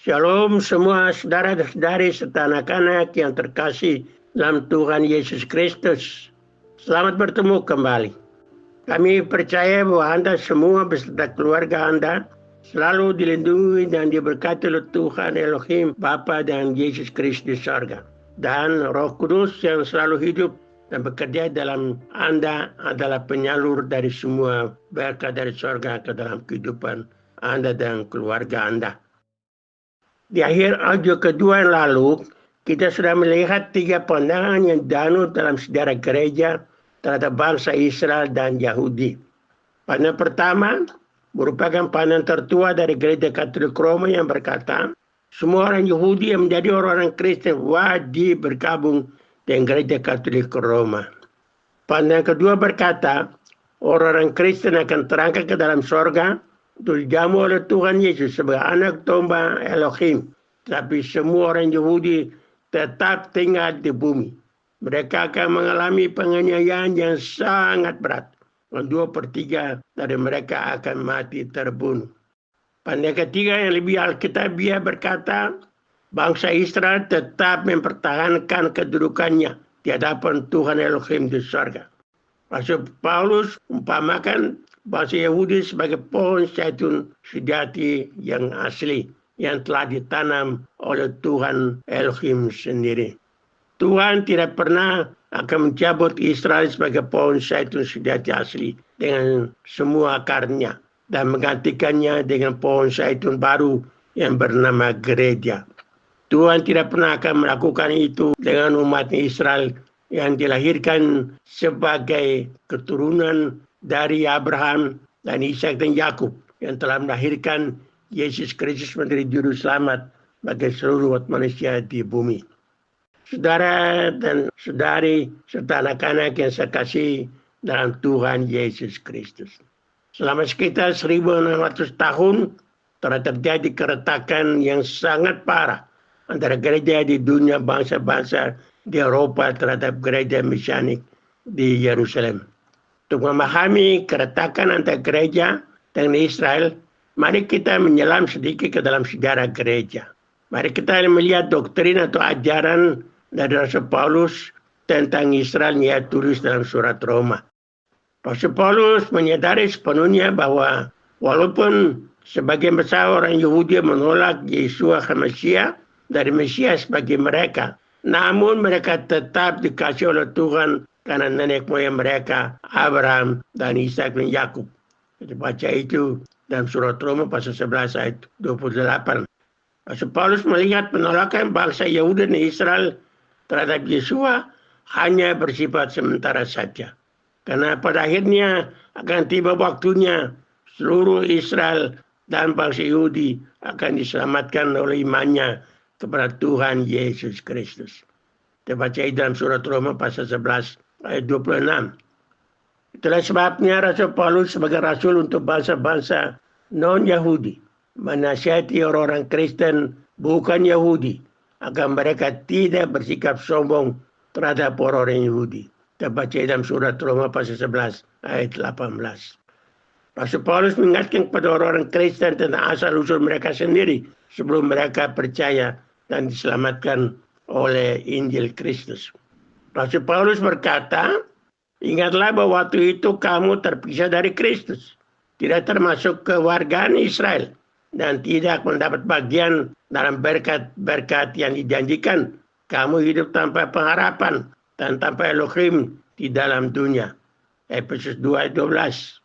Shalom semua saudara-saudari serta anak-anak yang terkasih dalam Tuhan Yesus Kristus. Selamat bertemu kembali. Kami percaya bahwa Anda semua beserta keluarga Anda selalu dilindungi dan diberkati oleh Tuhan Elohim, Bapa dan Yesus Kristus di sorga. Dan Roh Kudus yang selalu hidup dan bekerja dalam Anda adalah penyalur dari semua berkat dari sorga ke dalam kehidupan Anda dan keluarga Anda. Di akhir audio kedua yang lalu, kita sudah melihat 3 pandangan yang danut dalam sejarah gereja terhadap bangsa Israel dan Yahudi. Pandangan pertama merupakan pandangan tertua dari gereja Katolik Roma yang berkata, semua orang Yahudi yang menjadi orang-orang Kristen wajib bergabung dengan gereja Katolik Roma. Pandangan kedua berkata, orang-orang Kristen akan terangkat ke dalam sorga untuk dijamu oleh Tuhan Yesus sebagai anak domba Elohim. Tapi semua orang Yahudi tetap tinggal di bumi. Mereka akan mengalami penganiayaan yang sangat berat. 2/3 dari mereka akan mati terbunuh. Pandangan ketiga yang lebih alkitabiah berkata, bangsa Israel tetap mempertahankan kedudukannya di hadapan Tuhan Elohim di surga. Rasul Paulus umpamakan bangsa Yahudi sebagai pohon zaitun sejati yang asli yang telah ditanam oleh Tuhan Elohim sendiri. Tuhan tidak pernah akan mencabut Israel sebagai pohon zaitun sejati asli dengan semua akarnya dan menggantikannya dengan pohon zaitun baru yang bernama gereja. Tuhan tidak pernah akan melakukan itu dengan umat Israel yang dilahirkan sebagai keturunan dari Abraham dan Ishak dan Yakub yang telah melahirkan Yesus Kristus menjadi juru selamat bagi seluruh umat manusia di bumi. Saudara dan saudari serta anak-anak yang saya kasih dalam Tuhan Yesus Kristus. Selama sekitar 1600 tahun telah terjadi keretakan yang sangat parah antara gereja di dunia bangsa-bangsa di Eropa terhadap gereja Mesianik di Yerusalem. Untuk memahami keretakan antara gereja dengan Israel, mari kita menyelam sedikit ke dalam sejarah gereja. Mari kita melihat doktrin atau ajaran dari Rasul Paulus tentang Israel yang ia tulis dalam surat Roma. Rasul Paulus menyadari sepenuhnya bahwa walaupun sebagian besar orang Yahudi menolak Yeshua HaMashiach dari Mesias bagi mereka, namun mereka tetap dikasih oleh Tuhan karena nenek moyang mereka, Abraham dan Ishak dan Yakub. Kita baca itu dalam surat Roma pasal 11 ayat 28. Rasul Paulus melihat penolakan bangsa Yahudi dan Israel terhadap Yeshua hanya bersifat sementara saja. Karena pada akhirnya akan tiba waktunya seluruh Israel dan bangsa Yahudi akan diselamatkan oleh imannya kepada Tuhan Yesus Kristus. Kita baca dalam surat Roma pasal 11 ayat 26. Itulah sebabnya Rasul Paulus sebagai rasul untuk bangsa-bangsa non-Yahudi menasihati orang-orang Kristen bukan Yahudi agar mereka tidak bersikap sombong terhadap orang-orang Yahudi. Kita baca dalam surat Roma pasal 11 ayat 18. Rasul Paulus mengingatkan kepada orang-orang Kristen tentang asal-usul mereka sendiri sebelum mereka percaya dan diselamatkan oleh Injil Kristus. Rasul Paulus berkata, ingatlah bahwa waktu itu kamu terpisah dari Kristus, tidak termasuk kewargaan Israel, dan tidak mendapat bagian dalam berkat-berkat yang dijanjikan. Kamu hidup tanpa pengharapan dan tanpa Elohim di dalam dunia. Efesus 2 ayat 12.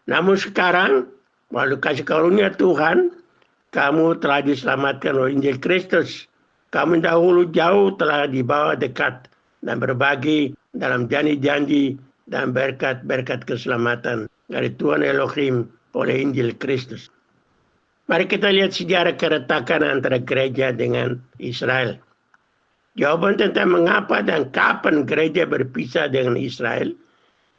Namun sekarang, melalui kasih karunia Tuhan, kamu telah diselamatkan oleh Injil Kristus. Kamu dahulu jauh telah dibawa dekat dan berbagi dalam janji-janji dan berkat-berkat keselamatan dari Tuhan Elohim oleh Injil Kristus. Mari kita lihat sejarah keretakan antara gereja dengan Israel. Jawaban tentang mengapa dan kapan gereja berpisah dengan Israel,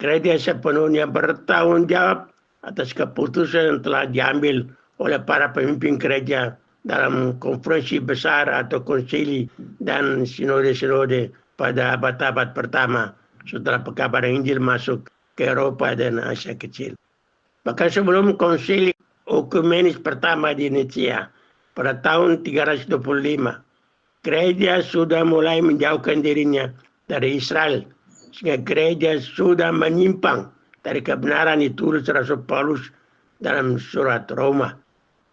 gereja sepenuhnya bertanggung jawab atas keputusan yang telah diambil oleh para pemimpin gereja dalam konferensi besar atau konsili dan sinode-sinode pada abad-abad pertama setelah pekabaran Injil masuk ke Eropa dan Asia Kecil. Bahkan sebelum konsili Ekumenis pertama di Nicea, pada tahun 325. Gereja sudah mulai menjauhkan dirinya dari Israel, sehingga gereja sudah menyimpang dari kebenaran ditulis Rasul Paulus dalam surat Roma.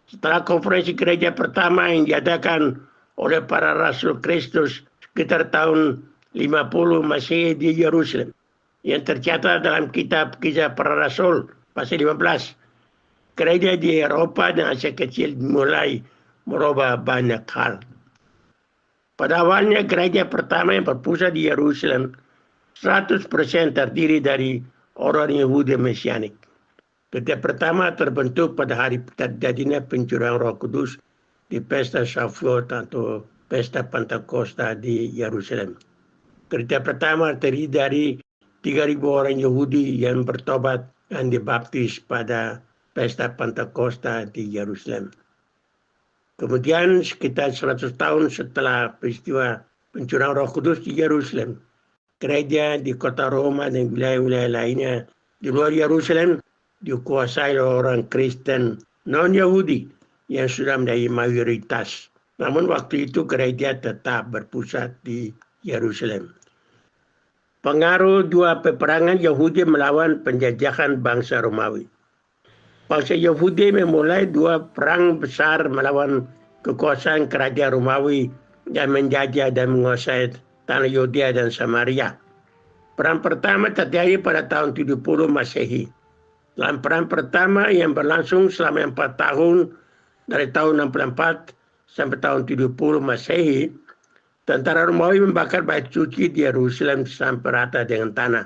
Setelah konferensi gereja pertama yang diadakan oleh para Rasul Kristus sekitar tahun 50 Masehi di Yerusalem, yang tercatat dalam kitab Kisah Para Rasul pasal 15, gereja di Eropa dan Asia Kecil mulai merubah banyak hal. Pada awalnya gereja pertama yang berpusat di Yerusalem 100% terdiri dari orang Yahudi Mesianik. Gereja pertama terbentuk pada hari terjadinya pencurahan Roh Kudus di Pesta Shavuot atau Pesta Pentakosta di Yerusalem. Gereja pertama terdiri dari 3.000 orang Yahudi yang bertobat dan dibaptis pada Pesta Pentakosta di Yerusalem. Kemudian sekitar 100 tahun setelah peristiwa pencurahan Roh Kudus di Yerusalem, gereja di kota Roma dan wilayah-wilayah lainnya di luar Yerusalem dikuasai oleh orang Kristen non-Yahudi yang sudah menjadi mayoritas. Namun waktu itu gereja tetap berpusat di Yerusalem. Pengaruh dua peperangan Yahudi melawan penjajahan bangsa Romawi. Bangsa Yahudi memulai dua perang besar melawan kekuasaan kerajaan Romawi yang menjajah dan menguasai tanah Yudea dan Samaria. Perang pertama terjadi pada tahun 70 Masehi. Dalam perang pertama yang berlangsung selama 4 tahun dari tahun 64 sampai tahun 70 Masehi, tentara Romawi membakar bait suci di Yerusalem sampai rata dengan tanah.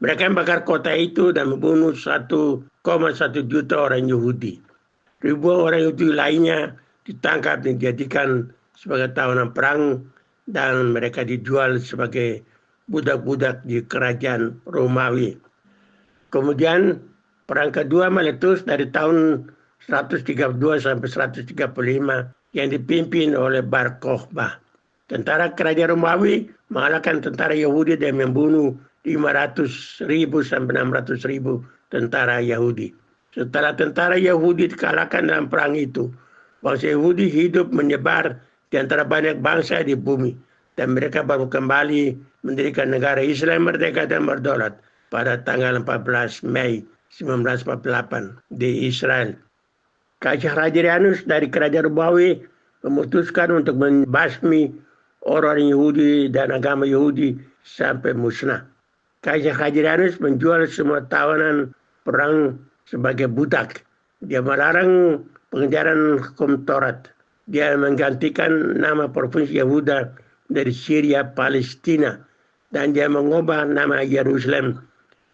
Mereka membakar kota itu dan membunuh 1,1 juta orang Yahudi. Ribuan orang Yahudi lainnya ditangkap dan dijadikan sebagai tawanan perang dan mereka dijual sebagai budak-budak di kerajaan Romawi. Kemudian perang kedua meletus dari tahun 132 sampai 135 yang dipimpin oleh Bar Kokhba. Tentara kerajaan Romawi mengalahkan tentara Yahudi dan membunuh 500.000 sampai 600.000 tentara Yahudi. Setelah tentara Yahudi dikalahkan dalam perang itu, bangsa Yahudi hidup menyebar di antara banyak bangsa di bumi dan mereka baru kembali mendirikan negara Israel merdeka dan berdaulat pada tanggal 14 Mei 1948 di Israel. Kaisar Hadrianus dari kerajaan Romawi memutuskan untuk membasmi orang Yahudi dan agama Yahudi sampai musnah. Kaisar Hadrianus menjual semua tawanan perang sebagai budak. Dia melarang pengejaran hukum Taurat. Dia menggantikan nama provinsi Yehuda dari Syria Palestina. Dan dia mengubah nama Yerusalem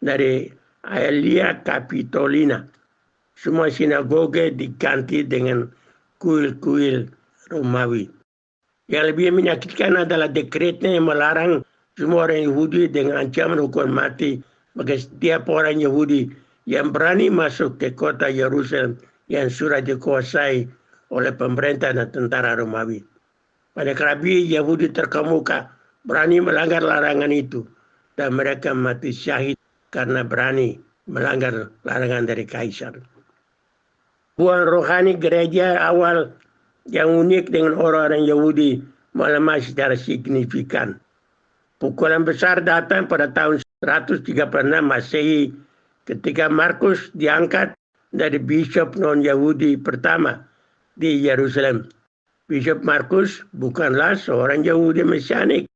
dari Aelia Capitolina. Semua sinagoge diganti dengan kuil-kuil Romawi. Yang lebih menyakitkan adalah dekretnya yang melarang semua orang Yahudi dengan ancaman hukuman mati bagi setiap orang Yahudi yang berani masuk ke kota Yerusalem yang sudah dikuasai oleh pemerintah dan tentara Romawi. Pada kerabi Yahudi terkemuka berani melanggar larangan itu dan mereka mati syahid karena berani melanggar larangan dari kaisar. Hubungan rohani gereja awal yang unik dengan orang-orang Yahudi melemah secara signifikan. Pukulan besar datang pada tahun 136 Masehi ketika Markus diangkat dari bishop non-Yahudi pertama di Yerusalem. Bishop Markus bukanlah seorang Yahudi Mesianik.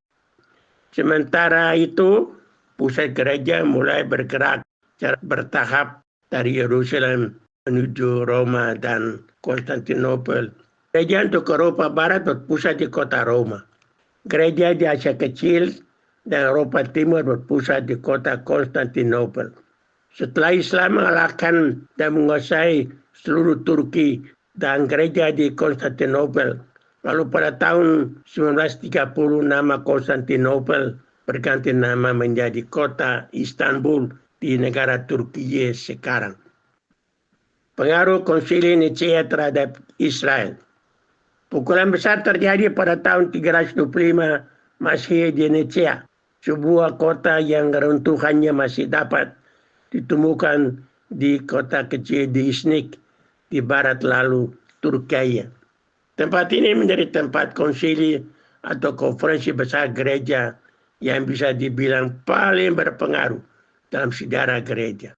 Sementara itu, pusat gereja mulai bergerak secara bertahap dari Yerusalem menuju Roma dan Konstantinopel. Gereja untuk Eropa Barat berpusat di kota Roma. Gereja di Asia Kecil dan Eropa Timur berpusat di kota Konstantinopel. Setelah Islam mengalahkan dan menguasai seluruh Turki dan gereja di Konstantinopel, lalu pada tahun 1930 nama Konstantinopel berganti nama menjadi kota Istanbul di negara Turkiye sekarang. Pengaruh Konsili Nicea terhadap Israel. Pukulan besar terjadi pada tahun 325 Masehi di Nicea, sebuah kota yang keruntuhannya masih dapat ditemukan di kota kecil di Iznik di barat lalu Turkiye. Tempat ini menjadi tempat konsili atau konferensi besar gereja yang bisa dibilang paling berpengaruh dalam sejarah gereja.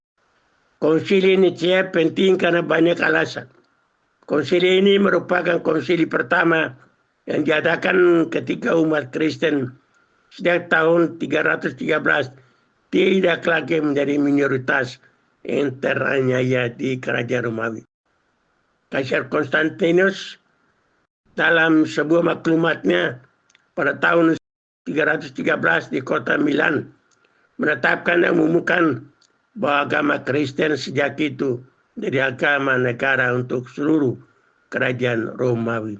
Konsili Nicea penting karena banyak alasan. Konsili ini merupakan konsili pertama yang diadakan ketika umat Kristen sejak tahun 313 tidak lagi menjadi minoritas yang teraniaya di kerajaan Romawi. Kaisar Konstantinus dalam sebuah maklumatnya pada tahun 313 di kota Milan menetapkan dan mengumumkan bahwa agama Kristen sejak itu menjadi agama negara untuk seluruh kerajaan Romawi.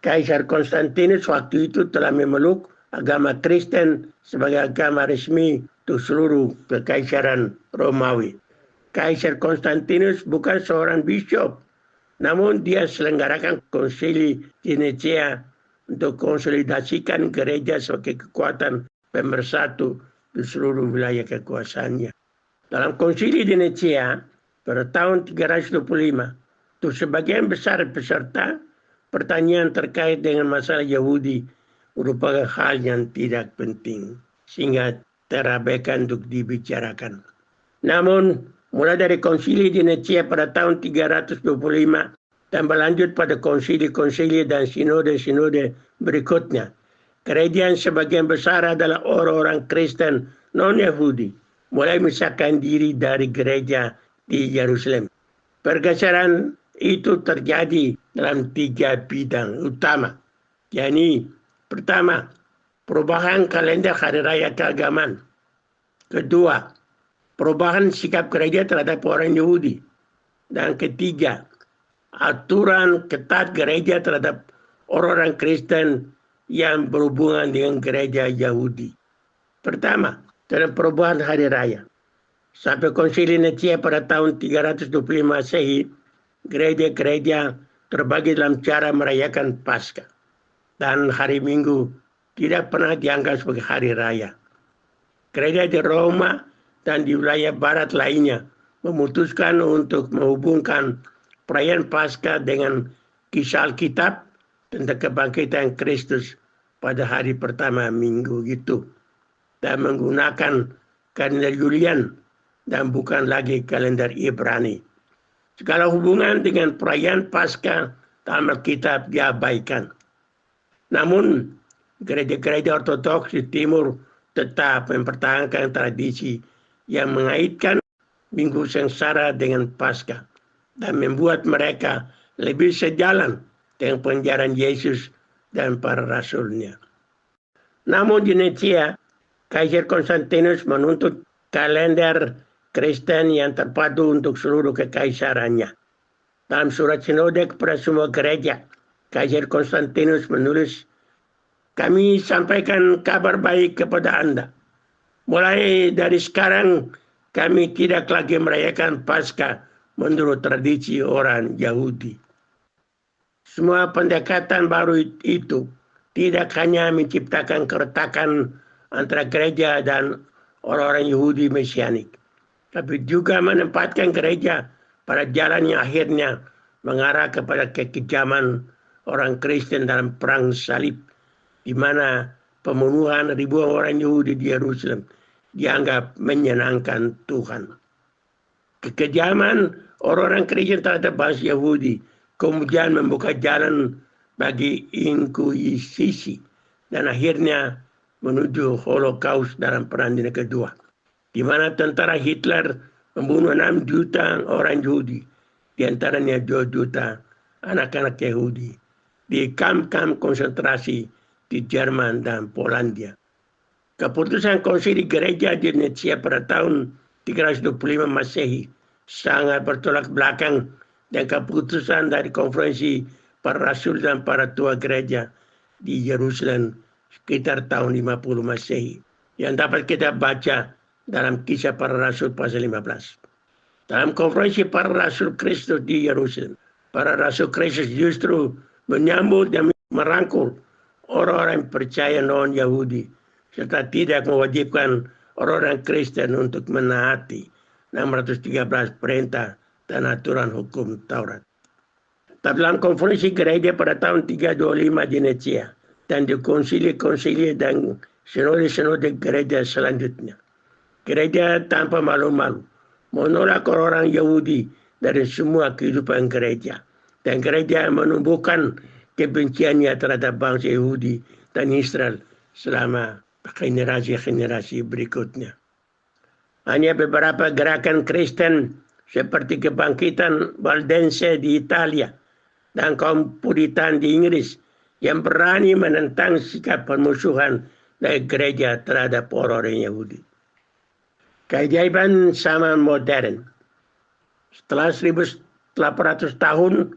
Kaisar Konstantinus waktu itu telah memeluk agama Kristen sebagai agama resmi untuk seluruh kekaisaran Romawi. Kaisar Konstantinus bukan seorang bishop, namun dia selenggarakan konsili di Nicea untuk konsolidasikan gereja sebagai kekuatan pemersatu di seluruh wilayah kekuasaannya. Dalam konsili di Nicea pada tahun 325, untuk sebagian besar peserta, pertanyaan terkait dengan masalah Yahudi merupakan hal yang tidak penting, sehingga terabaikan untuk dibicarakan. Namun, mulai dari konsili di Nicea pada tahun 325 dan berlanjut pada konsili-konsili dan sinode-sinode berikutnya, gereja yang sebagian besar adalah orang-orang Kristen non-Yahudi mulai memisahkan diri dari gereja di Yerusalem. Pergeseran itu terjadi dalam 3 bidang utama, yakni pertama, perubahan kalender hari raya keagamaan. Kedua, perubahan sikap gereja terhadap orang Yahudi. Dan ketiga, aturan ketat gereja terhadap orang-orang Kristen yang berhubungan dengan gereja Yahudi. Pertama, dalam perubahan hari raya. Sampai konsili Nicea pada tahun 325 Masehi, gereja-gereja terbagi dalam cara merayakan Paskah. Dan hari Minggu tidak pernah dianggap sebagai hari raya. Gereja di Roma dan di wilayah barat lainnya memutuskan untuk menghubungkan perayaan Paskah dengan kisah Alkitab tentang kebangkitan Kristus pada hari pertama minggu itu, dan menggunakan kalender Julian dan bukan lagi kalender Ibrani. Segala hubungan dengan perayaan Paskah dalam Alkitab diabaikan. Namun, gereja-gereja Ortodoks di Timur tetap mempertahankan tradisi yang mengaitkan Minggu Sengsara dengan Paskah dan membuat mereka lebih sejalan dengan pengajaran Yesus dan para rasulnya. Namun di Nicea, Kaisar Konstantinus menuntut kalender Kristen yang terpadu untuk seluruh kekaisarannya. Dalam surat sinode kepada semua gereja, Kaisar Konstantinus menulis, "Kami sampaikan kabar baik kepada Anda. Mulai dari sekarang, kami tidak lagi merayakan Paskah menurut tradisi orang Yahudi." Semua pendekatan baru itu tidak hanya menciptakan keretakan antara gereja dan orang-orang Yahudi Mesianik, tapi juga menempatkan gereja pada jalan yang akhirnya mengarah kepada kekejaman orang Kristen dalam perang salib, di mana pembunuhan ribuan orang Yahudi di Yerusalem dianggap menyenangkan Tuhan. Kekejaman orang-orang Kristen terhadap bangsa Yahudi kemudian membuka jalan bagi inkuisisi dan akhirnya menuju Holocaust dalam Perang Dunia Kedua, di mana tentara Hitler membunuh 6 juta orang Yahudi, di antaranya 2 juta anak-anak Yahudi, di kamp-kamp konsentrasi di Jerman dan Polandia. Keputusan konsili gereja di Nicea pada tahun 325 Masehi sangat bertolak belakang dan keputusan dari konferensi para rasul dan para tua gereja di Yerusalem sekitar tahun 50 Masehi, yang dapat kita baca dalam Kisah Para Rasul pasal 15. Dalam konferensi para rasul Kristus di Yerusalem, para rasul Kristus justru menyambut dan merangkul orang-orang percaya non-Yahudi, serta tidak mewajibkan orang-orang Kristen untuk menaati 613 perintah dan aturan hukum Taurat. dalam konferensi gereja pada tahun 325 di Nicea dan di konsili-konsili dan sinode-sinode gereja selanjutnya. Gereja tanpa malu-malu menolak orang Yahudi dari semua kehidupan gereja, dan gereja menumbuhkan kebenciannya terhadap bangsa Yahudi dan Israel selama generasi-generasi berikutnya. Hanya beberapa gerakan Kristen seperti kebangkitan Waldense di Italia dan kaum Puritan di Inggris yang berani menentang sikap permusuhan dari gereja terhadap orang Yahudi. Keajaiban zaman modern. Setelah 1800 tahun,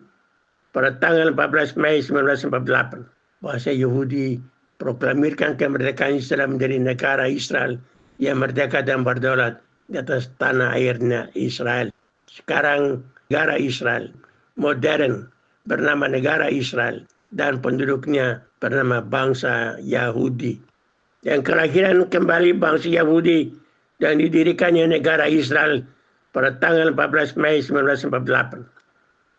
pada tanggal 14 Mei 1948, bangsa Yahudi proklamirkan kemerdekaan Israel menjadi negara Israel yang merdeka dan berdaulat di atas tanah airnya Israel. Sekarang negara Israel modern bernama negara Israel dan penduduknya bernama bangsa Yahudi. Yang kelahiran kembali bangsa Yahudi dan didirikannya negara Israel pada tanggal 14 Mei 1948.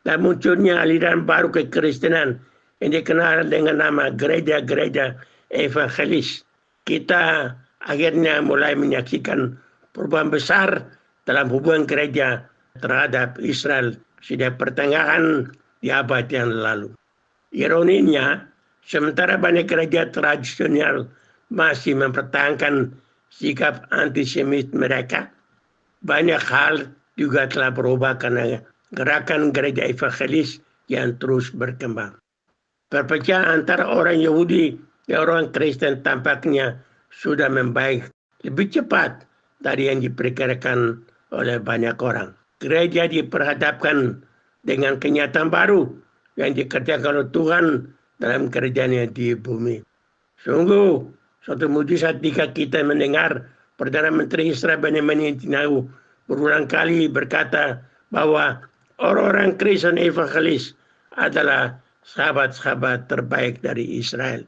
Dan munculnya aliran baru kekristenan yang dikenal dengan nama gereja-gereja evangelis. Kita akhirnya mulai menyaksikan perubahan besar dalam hubungan gereja terhadap Israel sejak pertengahan di abad yang lalu. Ironinya, sementara banyak gereja tradisional masih mempertahankan sikap antisemit mereka, banyak hal juga telah berubah karena gerakan gereja evangelis yang terus berkembang. Perpecahan antara orang Yahudi dan orang Kristen tampaknya sudah membaik lebih cepat dari yang diperkirakan oleh banyak orang. Gereja diperhadapkan dengan kenyataan baru yang dikerjakan oleh Tuhan dalam kerjanya di bumi. Sungguh, suatu mujizat jika kita mendengar Perdana Menteri Israel Benjamin Netanyahu berulang kali berkata bahwa orang-orang Kristen evangelis adalah sahabat-sahabat terbaik dari Israel.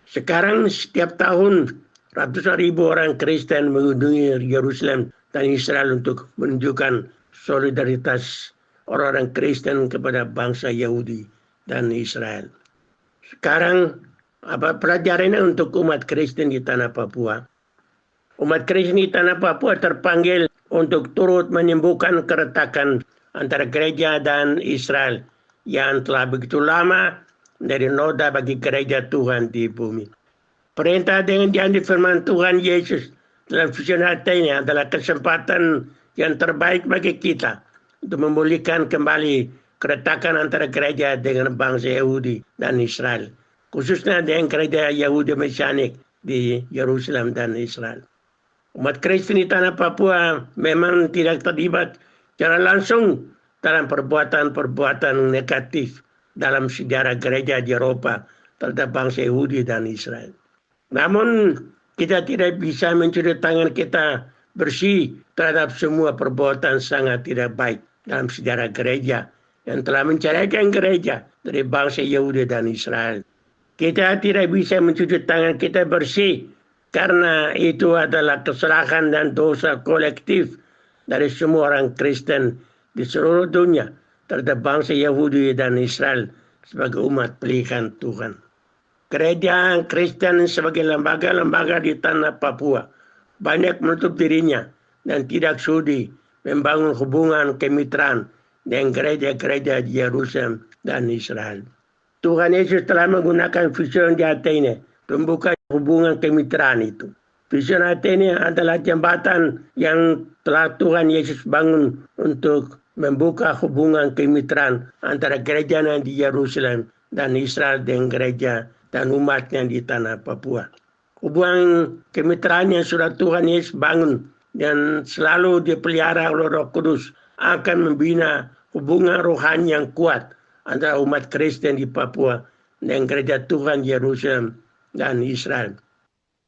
Sekarang setiap tahun ratusan ribu orang Kristen mengunjungi Yerusalem dan Israel untuk menunjukkan solidaritas orang-orang Kristen kepada bangsa Yahudi dan Israel. Sekarang apa pelajarannya untuk umat Kristen di tanah Papua? Umat Kristen di tanah Papua terpanggil untuk turut menyembuhkan keretakan antara gereja dan Israel yang telah begitu lama menjadi noda bagi gereja Tuhan di bumi. Perintah dengan janji firman Tuhan Yesus dalam vision hatinya adalah kesempatan yang terbaik bagi kita untuk memulihkan kembali keretakan antara gereja dengan bangsa Yahudi dan Israel, khususnya dengan gereja Yahudi Mesianik di Yerusalem dan Israel. Umat Kristen di tanah Papua memang tidak terlibat secara langsung dalam perbuatan-perbuatan negatif dalam sejarah gereja di Eropa terhadap bangsa Yahudi dan Israel. Namun kita tidak bisa mencuri tangan kita bersih terhadap semua perbuatan sangat tidak baik dalam sejarah gereja yang telah menceraikan gereja dari bangsa Yahudi dan Israel. Kita tidak bisa mencuci tangan kita bersih karena itu adalah kesalahan dan dosa kolektif dari semua orang Kristen di seluruh dunia terhadap bangsa Yahudi dan Israel sebagai umat pilihan Tuhan. Gereja Kristen sebagai lembaga-lembaga di tanah Papua banyak menutup dirinya dan tidak sudi membangun hubungan kemitraan dengan gereja-gereja di Yerusalem dan Israel. Tuhan Yesus telah menggunakan vision di Athene membuka hubungan kemitraan itu. Vision Athene adalah jembatan yang telah Tuhan Yesus bangun untuk membuka hubungan kemitraan antara gerejanya di Yerusalem dan Israel dengan gereja dan umatnya di tanah Papua. Hubungan kemitraan yang sudah Tuhan Yesus bangun dan selalu dipelihara oleh Roh Kudus akan membina hubungan rohani yang kuat antara umat Kristen di Papua dengan gereja Tuhan Yerusalem dan Israel.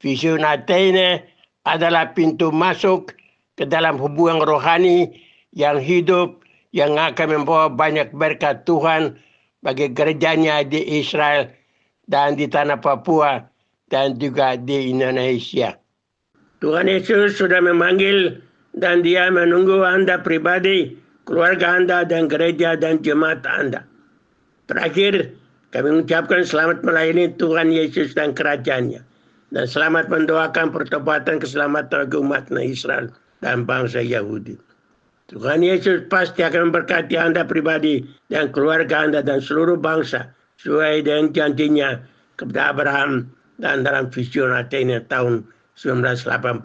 Vision Athene adalah pintu masuk ke dalam hubungan rohani yang hidup yang akan membawa banyak berkat Tuhan bagi gerejanya di Israel dan di tanah Papua dan juga di Indonesia. Tuhan Yesus sudah memanggil dan Dia menunggu Anda pribadi, keluarga Anda dan gereja dan jemaat Anda. Terakhir, kami mengucapkan selamat melayani Tuhan Yesus dan kerajaannya. Dan selamat mendoakan pertobatan keselamatan bagi umat Israel dan bangsa Yahudi. Tuhan Yesus pasti akan memberkati Anda pribadi dan keluarga Anda dan seluruh bangsa sesuai dengan janjinya kepada Abraham dan dalam vision Athena tahun 1985.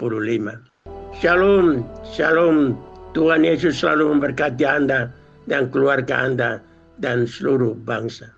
Shalom, shalom. Tuhan Yesus selalu memberkati Anda dan keluarga Anda dan seluruh bangsa.